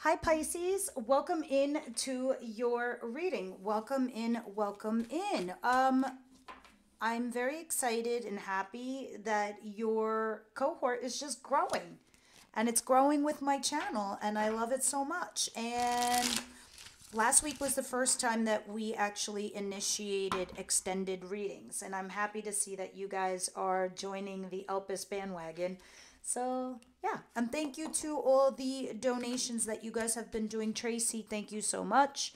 Hi Pisces, welcome in to your reading. Welcome in, welcome in. I'm very excited and happy that your cohort is just growing. And it's growing with my channel and I love it so much. And last week was the first time that we actually initiated extended readings, and I'm happy to see that you guys are joining the Elpis bandwagon. So, yeah, and thank you to all the donations that you guys have been doing. Tracy, thank you so much.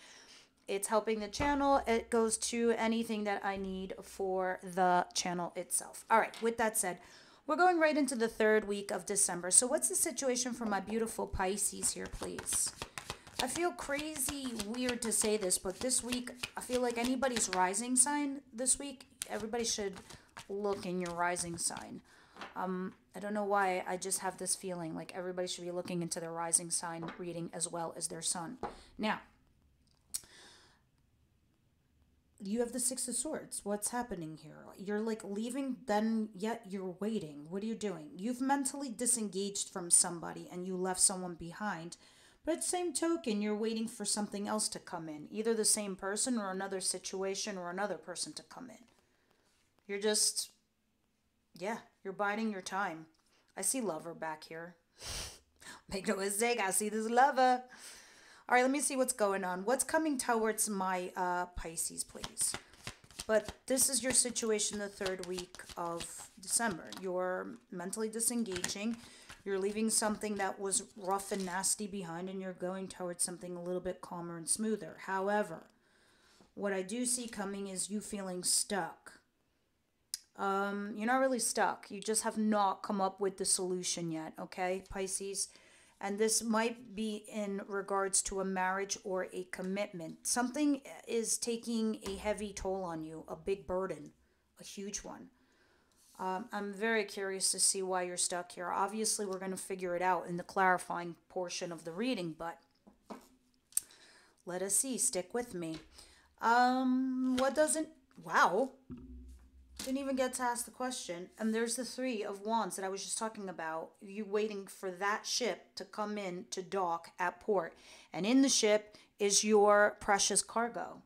It's helping the channel. It goes to anything that I need for the channel itself. All right, with that said, we're going right into the third week of December. So, what's the situation for my beautiful Pisces here, please? I feel crazy weird to say this, but this week, I feel like anybody's rising sign this week, everybody should look in your rising sign. I don't know why, I just have this feeling like everybody should be looking into their rising sign reading as well as their sun. Now, you have the Six of Swords. What's happening here? You're like leaving, then yet you're waiting. What are you doing? You've mentally disengaged from somebody and you left someone behind. But at the same token, you're waiting for something else to come in. Either the same person or another situation or another person to come in. You're just, yeah, you're biding your time. I see lover back here. Make no mistake, I see this lover. All right, let me see what's going on. What's coming towards my Pisces, please? But this is your situation the third week of December. You're mentally disengaging. You're leaving something that was rough and nasty behind, and you're going towards something a little bit calmer and smoother. However, what I do see coming is you feeling stuck. You're not really stuck. You just have not come up with the solution yet, okay, Pisces? And this might be in regards to a marriage or a commitment. Something is taking a heavy toll on you, a big burden, a huge one. I'm very curious to see why you're stuck here. Obviously, we're going to figure it out in the clarifying portion of the reading, but let us see. Stick with me. What doesn't... Wow. Didn't even get to ask the question. And there's the Three of Wands that I was just talking about. You waiting for that ship to come in to dock at port. And in the ship is your precious cargo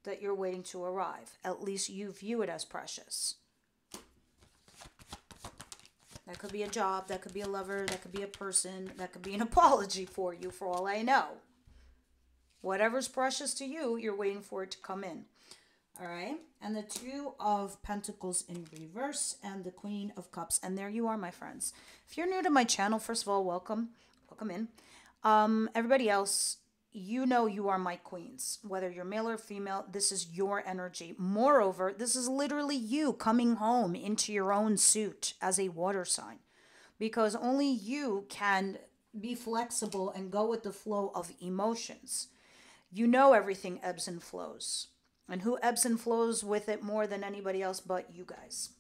that you're waiting to arrive. At least you view it as precious. That could be a job, that could be a lover, that could be a person, that could be an apology for you, for all I know. Whatever's precious to you, you're waiting for it to come in. All right? And the Two of Pentacles in reverse and the Queen of Cups. And there you are, my friends. If you're new to my channel, first of all, welcome. Welcome in. Everybody else, you know you are my queens. Whether you're male or female, this is your energy. Moreover, this is literally you coming home into your own suit as a water sign. Because only you can be flexible and go with the flow of emotions. You know everything ebbs and flows. And who ebbs and flows with it more than anybody else but you guys.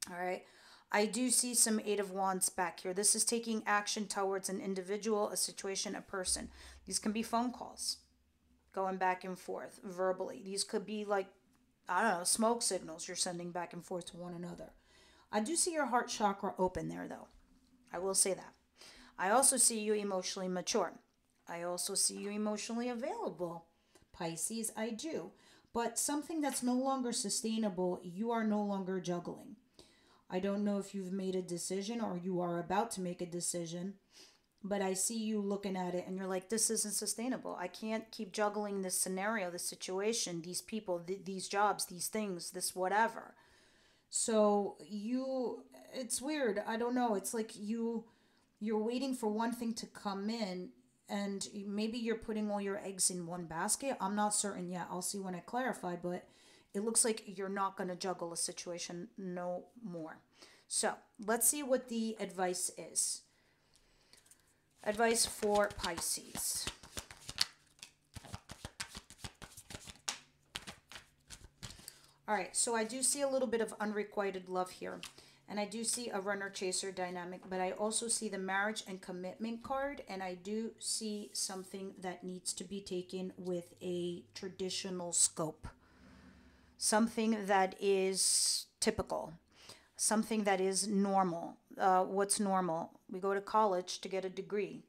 All right. I do see some Eight of Wands back here. This is taking action towards an individual, a situation, a person. These can be phone calls, going back and forth verbally. These could be like, I don't know, smoke signals you're sending back and forth to one another. I do see your heart chakra open there, though. I will say that. I also see you emotionally mature. I also see you emotionally available. Pisces, I do. But something that's no longer sustainable, you are no longer juggling. I don't know if you've made a decision or you are about to make a decision, but I see you looking at it and you're like, this isn't sustainable. I can't keep juggling this scenario, this situation, these people, these jobs, these things, this whatever. So it's weird. I don't know. It's like you're waiting for one thing to come in and maybe you're putting all your eggs in one basket. I'm not certain yet. I'll see when I clarify, but it looks like you're not going to juggle a situation no more. So let's see what the advice is. Advice for Pisces. All right, so I do see a little bit of unrequited love here. And I do see a runner-chaser dynamic, but I also see the marriage and commitment card, and I do see something that needs to be taken with a traditional scope. Something that is typical. Something that is normal. What's normal? We go to college to get a degree.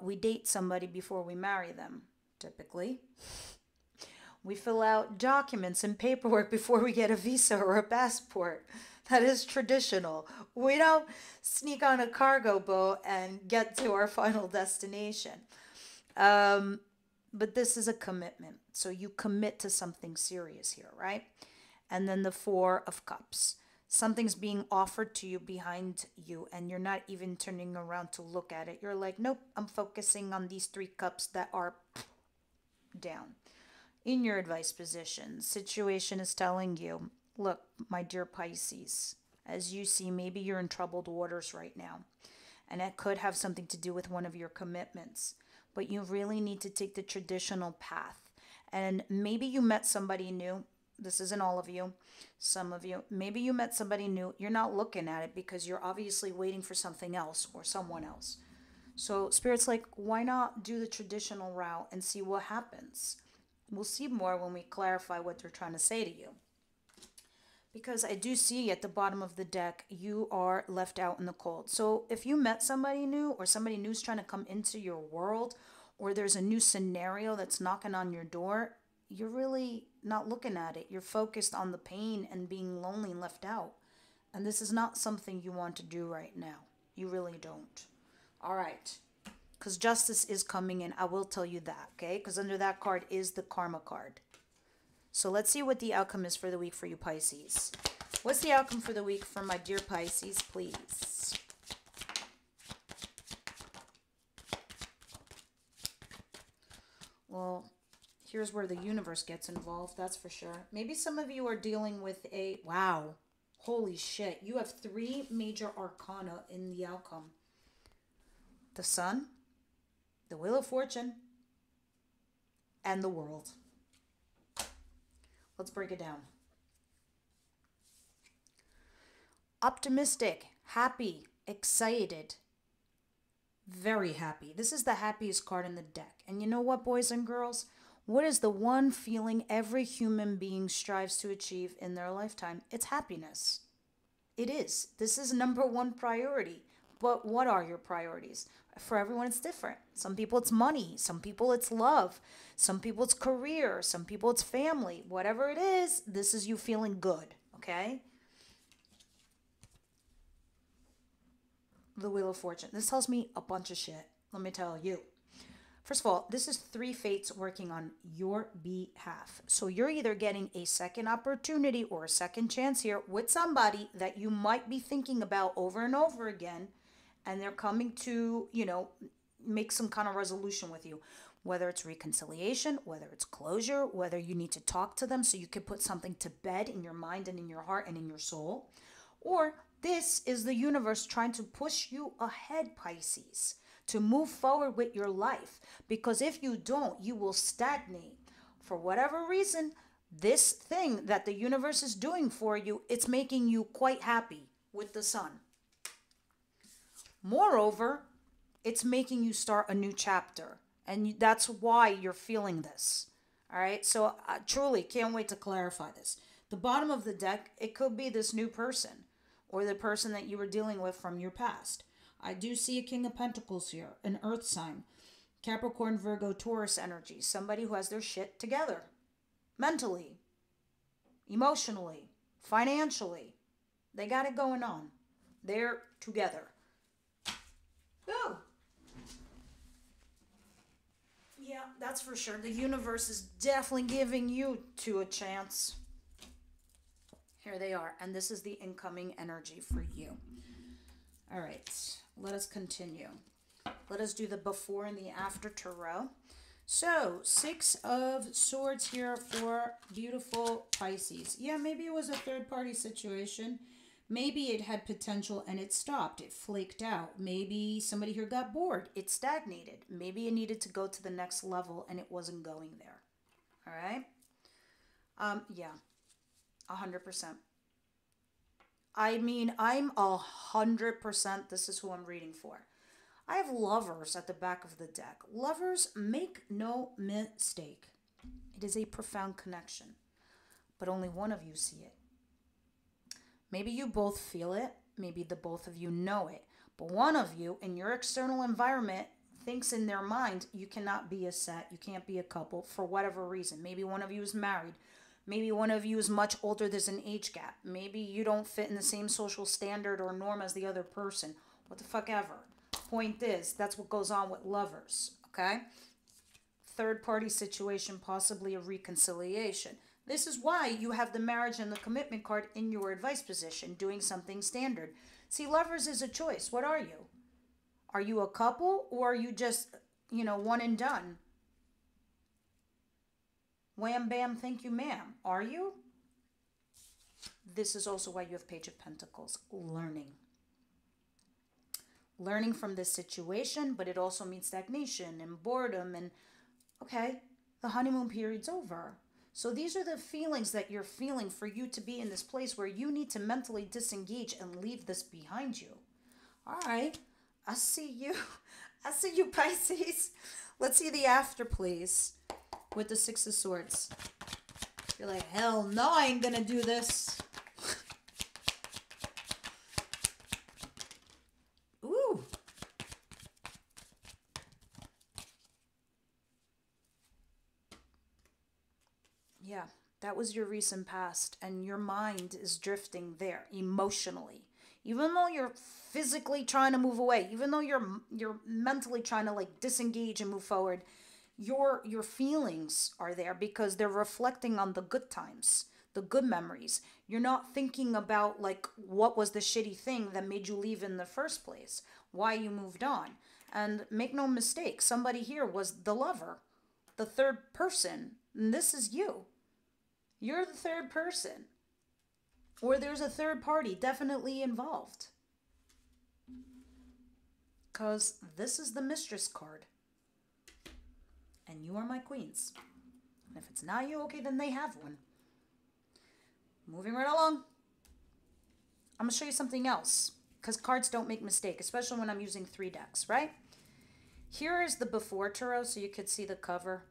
We date somebody before we marry them, typically. We fill out documents and paperwork before we get a visa or a passport. That is traditional. We don't sneak on a cargo boat and get to our final destination. Um, but this is a commitment. So you commit to something serious here, right? And then the Four of Cups. Something's being offered to you behind you, and you're not even turning around to look at it. You're like, nope, I'm focusing on these three cups that are down. In your advice position, situation is telling you, look, my dear Pisces, as you see, maybe you're in troubled waters right now, and it could have something to do with one of your commitments, but you really need to take the traditional path. And maybe you met somebody new. This isn't all of you, some of you. Maybe you met somebody new. You're not looking at it because you're obviously waiting for something else or someone else. So, Spirit's like, why not do the traditional route and see what happens? We'll see more when we clarify what they're trying to say to you. Because I do see at the bottom of the deck, you are left out in the cold. So if you met somebody new or somebody new's trying to come into your world, or there's a new scenario that's knocking on your door, you're really not looking at it. You're focused on the pain and being lonely and left out. And this is not something you want to do right now. You really don't. All right. Because justice is coming in. I will tell you that, okay? Because under that card is the karma card. So let's see what the outcome is for the week for you Pisces. What's the outcome for the week for my dear Pisces, please? Well, here's where the universe gets involved, that's for sure. Maybe some of you are dealing with a... Wow. Holy shit. You have 3 major arcana in the outcome. The Sun, the Wheel of Fortune, and the World. Let's break it down. Optimistic, happy, excited, very happy. This is the happiest card in the deck. And you know what, boys and girls? What is the one feeling every human being strives to achieve in their lifetime? It's happiness. It is. This is number 1 priority. But what are your priorities? For everyone, it's different. Some people, it's money. Some people, it's love. Some people, it's career. Some people, it's family. Whatever it is, this is you feeling good, okay? The Wheel of Fortune. This tells me a bunch of shit. Let me tell you. First of all, this is 3 fates working on your behalf. So you're either getting a second opportunity or a second chance here with somebody that you might be thinking about over and over again, and they're coming to, make some kind of resolution with you. Whether it's reconciliation, whether it's closure, whether you need to talk to them so you can put something to bed in your mind and in your heart and in your soul. Or this is the universe trying to push you ahead, Pisces, to move forward with your life. Because if you don't, you will stagnate. For whatever reason, this thing that the universe is doing for you, it's making you quite happy with the Sun. Moreover, it's making you start a new chapter. And that's why you're feeling this. All right? So I truly can't wait to clarify this. The bottom of the deck, it could be this new person or the person that you were dealing with from your past. I do see a King of Pentacles here, an earth sign, Capricorn, Virgo, Taurus energy, somebody who has their shit together, mentally, emotionally, financially. They got it going on. They're together. Ooh. Yeah, that's for sure. The universe is definitely giving you 2 a chance. Here they are. And this is the incoming energy for you. All right. Let us continue. Let us do the before and the after tarot. So, 6 of Swords here for beautiful Pisces. Yeah, maybe it was a third-party situation. Maybe it had potential and it stopped. It flaked out. Maybe somebody here got bored. It stagnated. Maybe it needed to go to the next level and it wasn't going there. All right? Yeah. 100%. I mean, I'm 100%. This is who I'm reading for. I have Lovers at the back of the deck. Lovers, make no mistake. It is a profound connection. But only one of you see it. Maybe you both feel it. Maybe the both of you know it. But one of you in your external environment thinks in their mind you cannot be a set, you can't be a couple for whatever reason. Maybe one of you is married. Maybe one of you is much older, there's an age gap. Maybe you don't fit in the same social standard or norm as the other person. What the fuck ever. Point is, that's what goes on with lovers, okay? Third party situation, possibly a reconciliation. This is why you have the marriage and the commitment card in your advice position, doing something standard. See, lovers is a choice. What are you? Are you a couple or are you just, one and done? Wham, bam, thank you, ma'am. Are you? This is also why you have Page of Pentacles. Learning. Learning from this situation, but it also means stagnation and boredom and, okay, the honeymoon period's over. So these are the feelings that you're feeling for you to be in this place where you need to mentally disengage and leave this behind you. All right. I see you. I see you, Pisces. Let's see the after, please. With the Six of Swords. You're like, hell no, I ain't gonna do this. Ooh. Yeah, that was your recent past, and your mind is drifting there emotionally. Even though you're physically trying to move away, even though you're mentally trying to like disengage and move forward, your feelings are there because they're reflecting on the good times, the good memories. You're not thinking about like what was the shitty thing that made you leave in the first place, why you moved on. And make no mistake, somebody here was the lover, the third person, and this is you. You're the third person. Or there's a third party definitely involved. Because this is the Mistress card. And you are my queens. And if it's not you, okay, then they have one. Moving right along. I'm going to show you something else. Because cards don't make mistakes, especially when I'm using 3 decks, right? Here is the before tarot, so you could see the cover.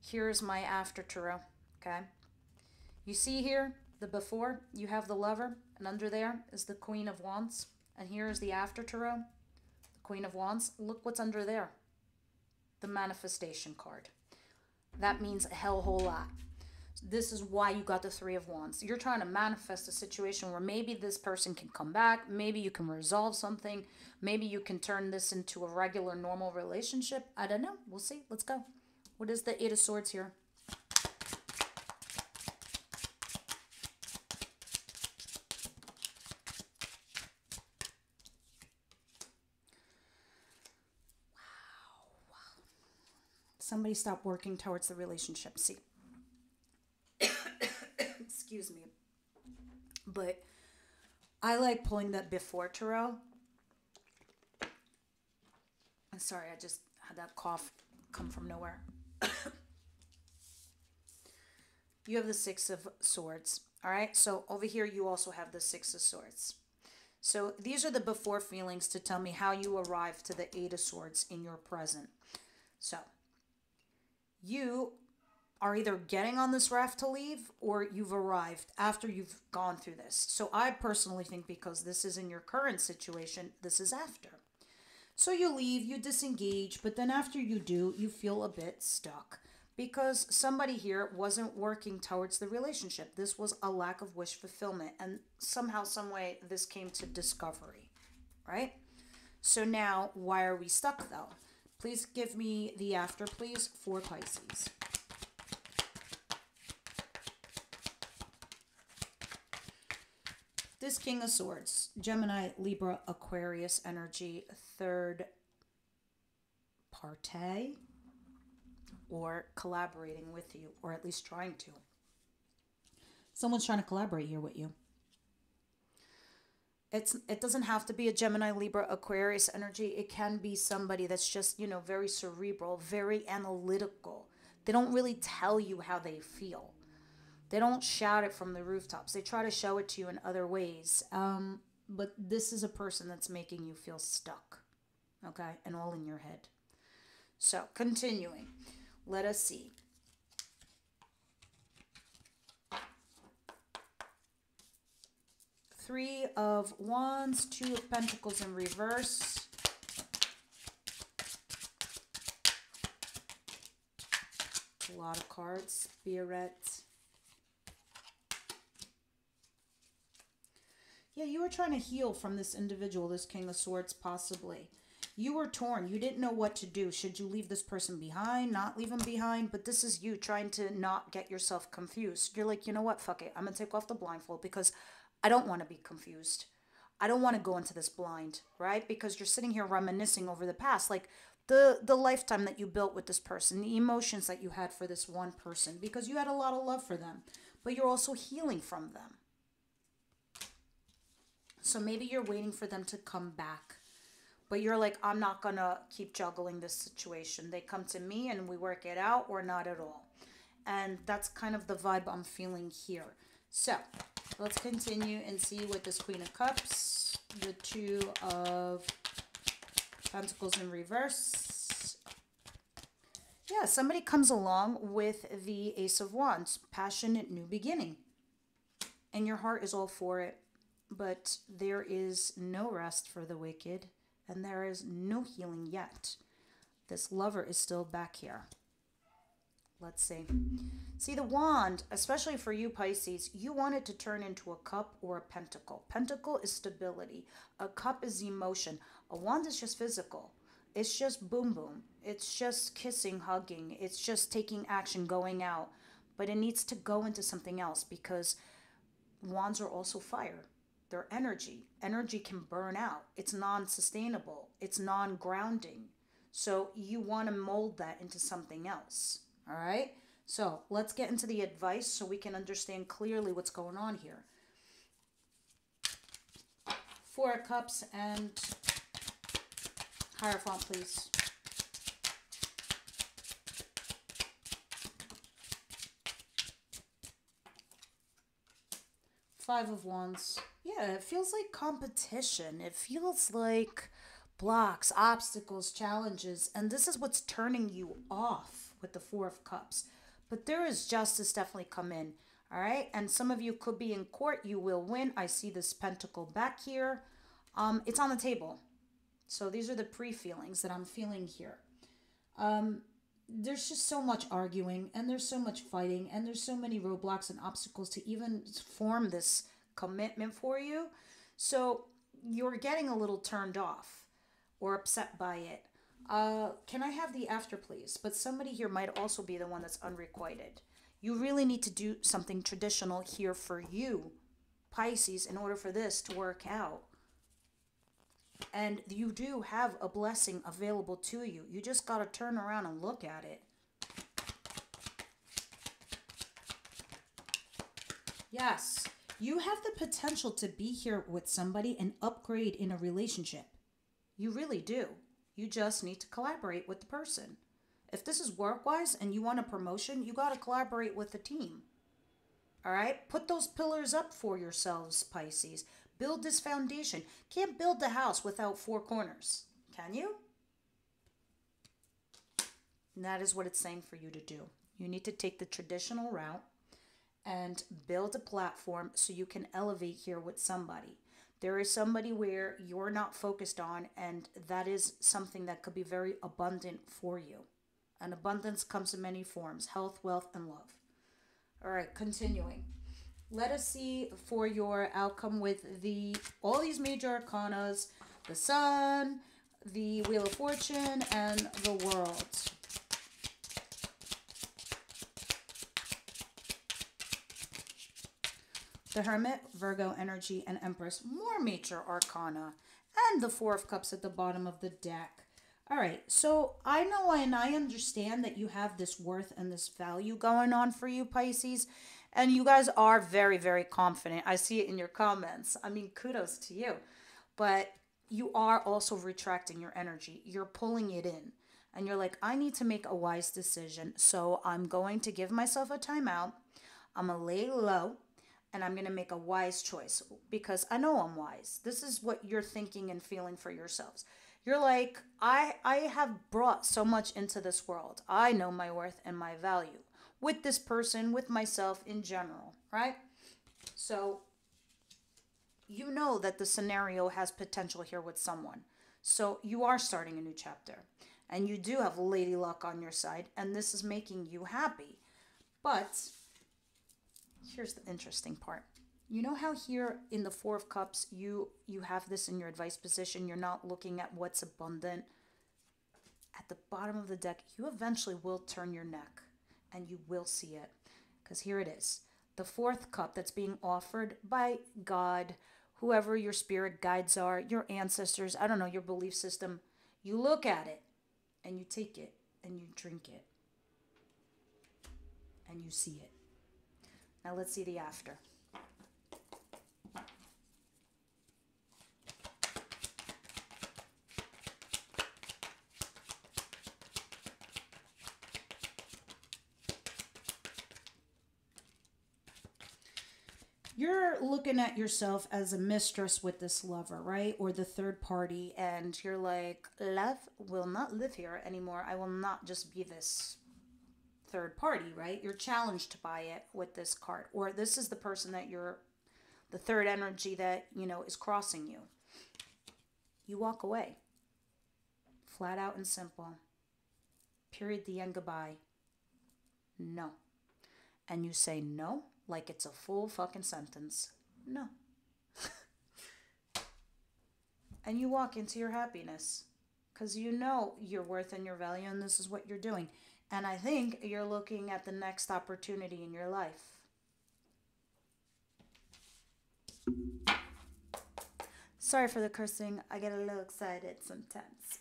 Here is my after tarot, okay? You see here, the before, you have the lover, and under there is the Queen of Wands. And here is the after tarot, the Queen of Wands. Look what's under there. The manifestation card. That means a hell whole lot. This is why you got the Three of Wands. You're trying to manifest a situation where maybe this person can come back. Maybe you can resolve something. Maybe you can turn this into a regular, normal relationship. I don't know. We'll see. Let's go. What is the Eight of Swords here? Somebody stop working towards the relationship. See, excuse me, but I like pulling that before tarot. I'm sorry, I just had that cough come from nowhere. You have the Six of Swords. All right, so over here you also have the Six of Swords. So these are the before feelings to tell me how you arrived to the Eight of Swords in your present. So you are either getting on this raft to leave or you've arrived after you've gone through this. So I personally think because this is in your current situation, this is after. So you leave, you disengage, but then after you do, you feel a bit stuck because somebody here wasn't working towards the relationship. This was a lack of wish fulfillment, and somehow, some way, this came to discovery, right? So now, why are we stuck though? Please give me the after, please, for Pisces. This King of Swords, Gemini, Libra, Aquarius energy, third party, or collaborating with you, or at least trying to. Someone's trying to collaborate here with you. It doesn't have to be a Gemini, Libra, Aquarius energy. It can be somebody that's just, very cerebral, very analytical. They don't really tell you how they feel. They don't shout it from the rooftops. They try to show it to you in other ways. But this is a person that's making you feel stuck, okay, and all in your head. So, continuing. Let us see. Three of Wands, Two of Pentacles in reverse. lot of cards, Spirit. Yeah, you were trying to heal from this individual, this King of Swords, possibly. You were torn. You didn't know what to do. Should you leave this person behind, not leave them behind? But this is you trying to not get yourself confused. You're like, you know what? Fuck it. I'm going to take off the blindfold because I don't want to be confused. I don't want to go into this blind, right? Because you're sitting here reminiscing over the past, like the lifetime that you built with this person, the emotions that you had for this one person, because you had a lot of love for them, but you're also healing from them. So maybe you're waiting for them to come back. But you're like, I'm not going to keep juggling this situation. They come to me and we work it out or not at all. And that's kind of the vibe I'm feeling here. So let's continue and see what this Queen of Cups, the Two of Pentacles in reverse. Yeah, somebody comes along with the Ace of Wands, passionate new beginning. And your heart is all for it. But there is no rest for the wicked. And there is no healing yet. This lover is still back here. Let's see. See, the wand, especially for you, Pisces, you want it to turn into a cup or a pentacle. Pentacle is stability. A cup is emotion. A wand is just physical. It's just boom, boom. It's just kissing, hugging. It's just taking action, going out. But it needs to go into something else because wands are also fire. They're energy. Energy can burn out. It's non-sustainable. It's non-grounding. So you want to mold that into something else. All right? So let's get into the advice so we can understand clearly what's going on here. Four of Cups and Hierophant, please. Five of Wands. Yeah, it feels like competition. It feels like blocks, obstacles, challenges. And this is what's turning you off with the Four of Cups. But there is justice definitely come in. All right. And some of you could be in court. You will win. I see this pentacle back here. It's on the table. So these are the pre-feelings that I'm feeling here. There's just so much arguing and there's so much fighting and there's so many roadblocks and obstacles to even form this commitment for you. So you're getting a little turned off or upset by it. Can I have the after, please? But somebody here might also be the one that's unrequited. You really need to do something traditional here for you, Pisces, in order for this to work out. And you do have a blessing available to you. You just got to turn around and look at it. Yes, you have the potential to be here with somebody and upgrade in a relationship. You really do. You just need to collaborate with the person. If this is work-wise and you want a promotion, you got to collaborate with the team. All right? Put those pillars up for yourselves, Pisces. Build this foundation. Can't build the house without four corners. Can you? And that is what it's saying for you to do. You need to take the traditional route and build a platform so you can elevate here with somebody. There is somebody where you're not focused on, and that is something that could be very abundant for you. And abundance comes in many forms: health, wealth, and love. All right, continuing. Let us see for your outcome with all these major arcanas: the Sun, the Wheel of Fortune, and the World. The Hermit, Virgo energy, and Empress. More major arcana. And the Four of Cups at the bottom of the deck. All right, so I know and I understand that you have this worth and this value going on for you, Pisces. And you guys are very, very confident. I see it in your comments. I mean, kudos to you. But you are also retracting your energy. You're pulling it in. And you're like, I need to make a wise decision. So I'm going to give myself a timeout. I'm going to lay low. And I'm going to make a wise choice. Because I know I'm wise. This is what you're thinking and feeling for yourselves. You're like, I have brought so much into this world. I know my worth and my value. With this person, with myself in general, right? So you know that the scenario has potential here with someone. So you are starting a new chapter. And you do have lady luck on your side, and this is making you happy. But here's the interesting part. You know how here in the Four of Cups, you have this in your advice position. You're not looking at what's abundant. At the bottom of the deck, you eventually will turn your neck and you will see it. Because here it is. The fourth cup that's being offered by God, whoever your spirit guides are, your ancestors, I don't know, your belief system. You look at it and you take it and you drink it and you see it. Now let's see the after. You're looking at yourself as a mistress with this lover, right? Or the third party, and you're like, love will not live here anymore. I will not just be this third party, right? You're challenged by it with this card. Or this is the person that the third energy that, is crossing you. You walk away. Flat out and simple. Period, the end, goodbye. No. And you say no like it's a full fucking sentence. No. And you walk into your happiness. Because you know your worth and your value, and this is what you're doing. And I think you're looking at the next opportunity in your life. Sorry for the cursing. I get a little excited sometimes.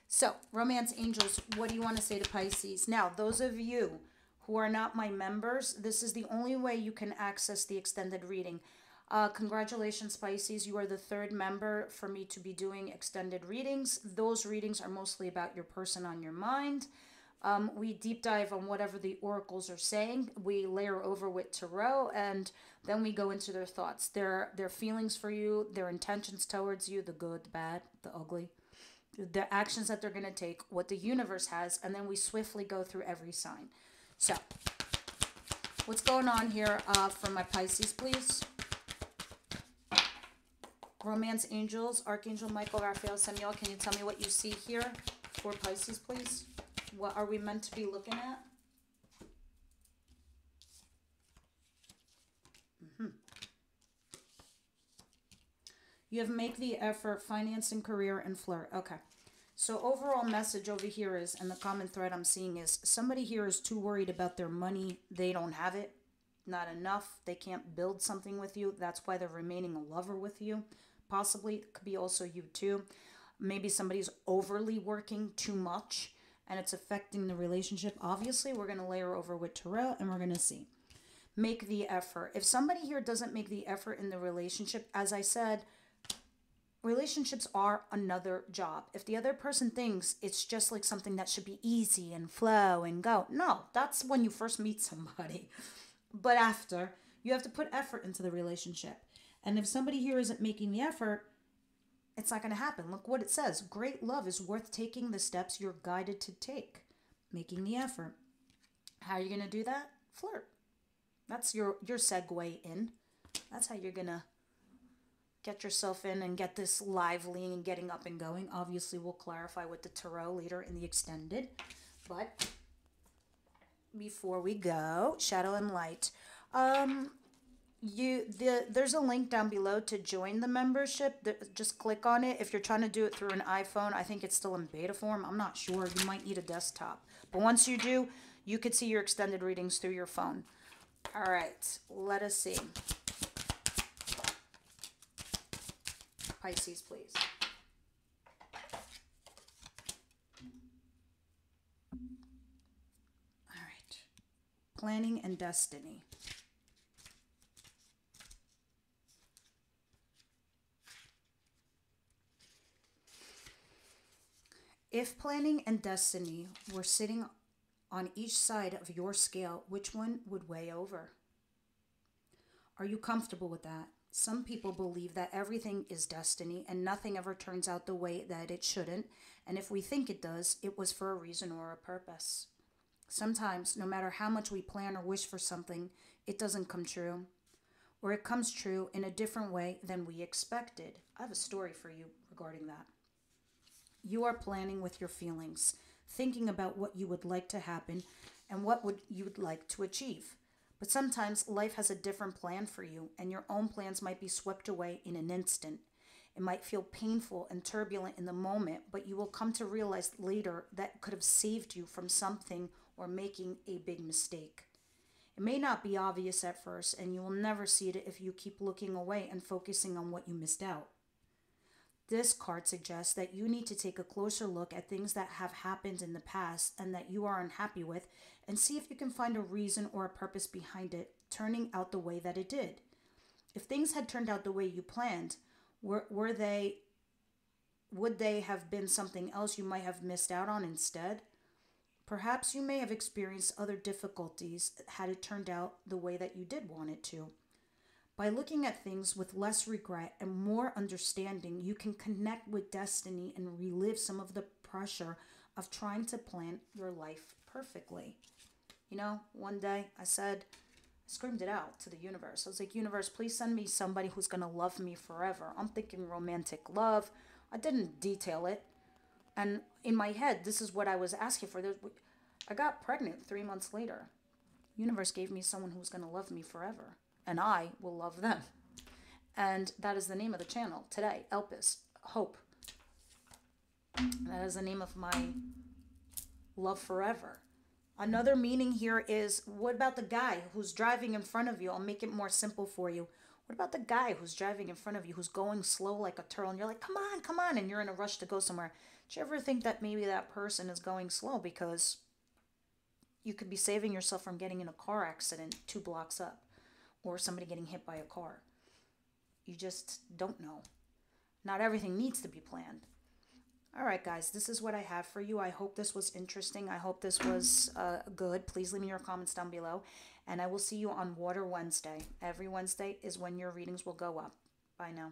So, romance angels, what do you want to say to Pisces? Now, those of you who are not my members, this is the only way you can access the extended reading. Congratulations, Pisces. You are the third member for me to be doing extended readings. Those readings are mostly about your person on your mind. We deep dive on whatever the oracles are saying. We layer over with tarot, and then we go into their thoughts, their feelings for you, their intentions towards you, the good, the bad, the ugly, the actions that they're going to take, what the universe has, and then we swiftly go through every sign. So, what's going on here for my Pisces, please? Romance angels, Archangel Michael, Raphael, Samuel, can you tell me what you see here for Pisces, please? What are we meant to be looking at? You have make the effort, finance and career, and flirt. Okay. So overall message over here is, and the common thread I'm seeing is, somebody here is too worried about their money. They don't have it. Not enough. They can't build something with you. That's why they're remaining a lover with you. Possibly, it could be also you too. Maybe somebody's overly working too much and it's affecting the relationship. Obviously, we're going to layer over with tarot and we're going to see. Make the effort. If somebody here doesn't make the effort in the relationship, as I said, relationships are another job. If the other person thinks it's just like something that should be easy and flow and go, no, that's when you first meet somebody. But after, you have to put effort into the relationship. And if somebody here isn't making the effort, it's not going to happen. Look what it says. Great love is worth taking the steps you're guided to take. Making the effort. How are you going to do that? Flirt. That's your segue in. That's how you're going to get yourself in and get this lively and getting up and going. Obviously, we'll clarify with the tarot later in the extended. But before we go, shadow and light. There's a link down below to join the membership. Just click on it. If you're trying to do it through an iPhone, I think it's still in beta form. I'm not sure. You might need a desktop. But once you do, you could see your extended readings through your phone. All right, let us see. Pisces, please. All right. Planning and destiny. If planning and destiny were sitting on each side of your scale, which one would weigh over? Are you comfortable with that? Some people believe that everything is destiny and nothing ever turns out the way that it shouldn't. And if we think it does, it was for a reason or a purpose. Sometimes, no matter how much we plan or wish for something, it doesn't come true. Or it comes true in a different way than we expected. I have a story for you regarding that. You are planning with your feelings. thinking about what you would like to happen and what you would like to achieve. But sometimes life has a different plan for you, and your own plans might be swept away in an instant. It might feel painful and turbulent in the moment, but you will come to realize later that could have saved you from something or making a big mistake. It may not be obvious at first, and you will never see it if you keep looking away and focusing on what you missed out. This card suggests that you need to take a closer look at things that have happened in the past and that you are unhappy with, and see if you can find a reason or a purpose behind it turning out the way that it did. If things had turned out the way you planned, would they have been something else you might have missed out on instead? Perhaps you may have experienced other difficulties had it turned out the way that you did want it to. By looking at things with less regret and more understanding, you can connect with destiny and relive some of the pressure of trying to plan your life perfectly. You know, one day I screamed it out to the universe. I was like, universe, please send me somebody who's going to love me forever. I'm thinking romantic love. I didn't detail it. And in my head, this is what I was asking for. I got pregnant 3 months later. Universe gave me someone who's going to love me forever. And I will love them. And that is the name of the channel today. Elpis. Hope. That is the name of my love forever. Another meaning here is, what about the guy who's driving in front of you? I'll make it more simple for you. What about the guy who's driving in front of you, who's going slow like a turtle, and you're like, come on, and you're in a rush to go somewhere? Do you ever think that maybe that person is going slow because you could be saving yourself from getting in a car accident 2 blocks up, or somebody getting hit by a car? You just don't know. Not everything needs to be planned. All right, guys, this is what I have for you. I hope this was interesting. I hope this was good. Please leave me your comments down below. And I will see you on Water Wednesday. Every Wednesday is when your readings will go up. Bye now.